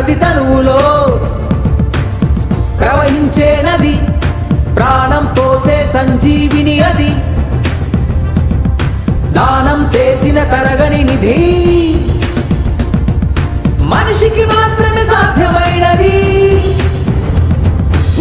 ప్రతి తనువులో ప్రవహించే నది, ప్రాణం పోసే సంజీవిని అది, దానం చేసిన తరగని నిధి, మనిషికి మాత్రమే సాధ్యమైనది.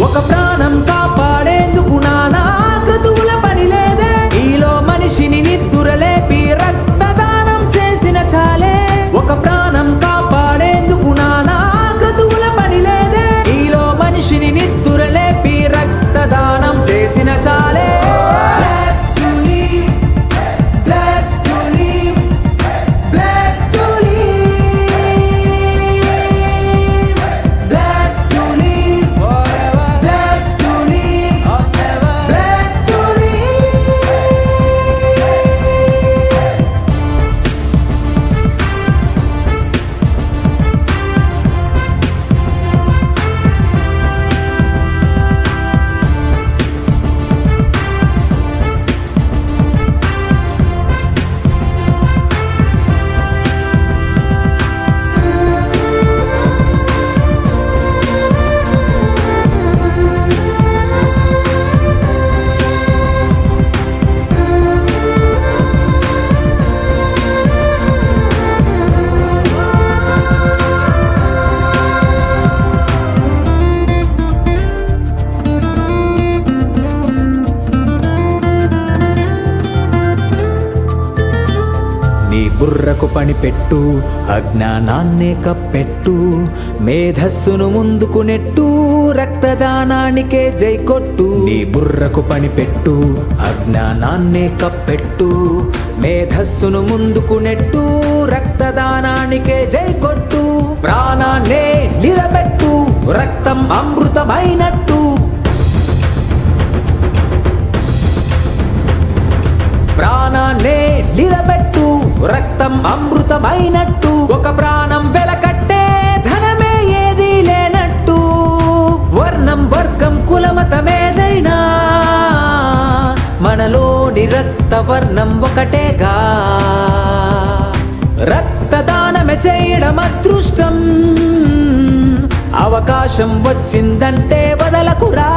ఒక ప్రాణం కాపాడేందుకు నానా క్రతువుల పని లేదే, ఈలో మనిషిని నిద్దురలేపి రక్తదానం చేసిన చాలే. ఒక ప్రాణం కాపాడేందుకు నానా క్రతువుల పని లేదే, ఈలో మనిషిని నిద్దురలేపి రక్తదానం చేసిన చాలే. నీ బుర్రకు పని పెట్టు, అజ్ఞానాన్నే కప్పెట్టు, మేధస్సును ముందుకు నెట్టు, రక్తదానానికే జై కొట్టు. నీ బుర్రకు పని పెట్టు, అజ్ఞానాన్నే కప్పెట్టు, మేధస్సును ముందుకు నెట్టు, రక్తదానానికే జై కొట్టు. ప్రాణాన్నే నిలబెట్టు, రక్తం అమృతమైనట్టు. ప్రాణాన్నే నిలబెట్టు, రక్తం అమృతమైనట్టు. ఒక ప్రాణం వెలకట్టే ధనమే ఏదీ లేనట్టు. వర్ణం వర్గం కులమతమేదైనా మనలోని రక్త వర్ణం ఒకటేగా. రక్తదానమే చేయడం అదృష్టం, అవకాశం వచ్చిందంటే వదలకురా.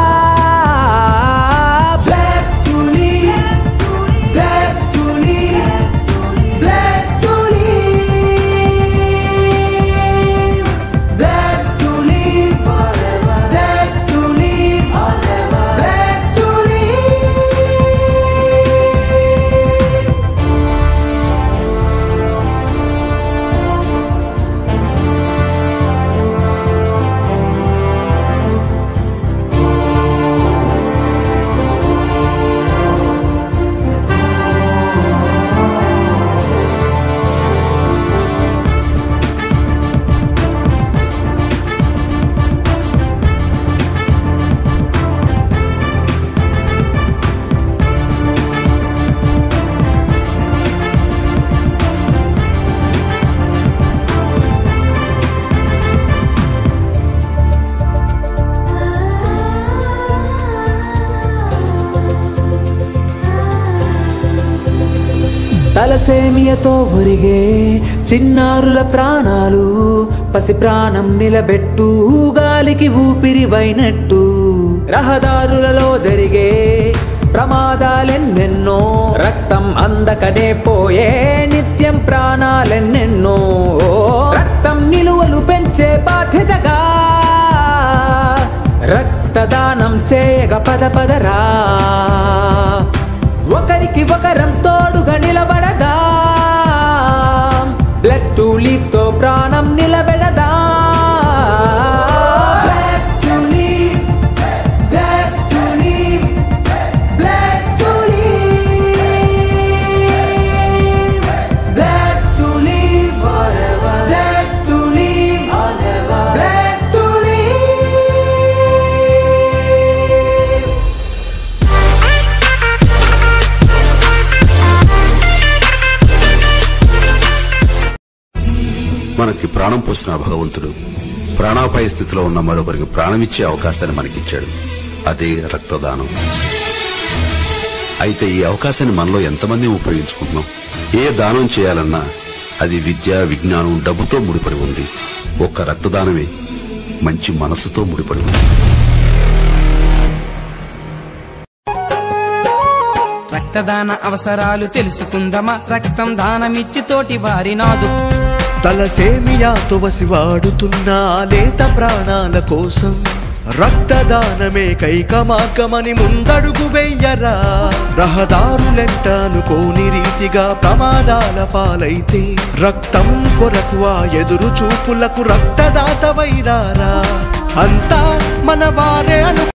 తలసేమియతో ఒరిగే చిన్నారుల ప్రాణాలు, పసి ప్రాణం నిలబెట్టు, గాలికి ఊపిరివైనట్టు. రహదారులలో జరిగే ప్రమాదాలెన్నెన్నో, రక్తం అందకనే పోయే నిత్యం ప్రాణాలెన్నెన్నో. రక్తం నిలువలు పెంచే బాధ్యతగా రక్తదానం చేయగ పద పదరా. ఒకరికి ఒకరం తోడుగా నిలబడదా, బ్లడ్ టు లీవ్ తో ప్రాణం నిలబెడదా. మనకి ప్రాణం పోసిన భగవంతుడు ప్రాణాపాయ స్థితిలో ఉన్న మరొకరికి ప్రాణమిచ్చే అవకాశాన్ని మనకిచ్చాడు. అదే రక్తదానం. అయితే ఈ అవకాశాన్ని మనలో ఎంతమంది ఉపయోగించుకుంటున్నాం? ఏ దానం చేయాలన్నా అది విద్య, విజ్ఞానం, డబ్బుతో ముడిపడి ఉంది. ఒక్క రక్తదానమే మంచి మనసుతో ముడిపడి ఉంది. రక్తదాన అవసరాలు తెలుసుకుందమా, రక్తం దానమిచ్చి తోటి వారి నాదు. తలసేమియాతో వసివాడుతున్న లేత ప్రాణాల కోసం రక్తదానమే కైక మార్గమని ముందడుగు వెయ్యరా. రహదారులెంటానుకోని రీతిగా ప్రమాదాల పాలైతే రక్తం కొరకు ఆ ఎదురు చూపులకు రక్తదాత వైరారా. అంతా మన వారే అను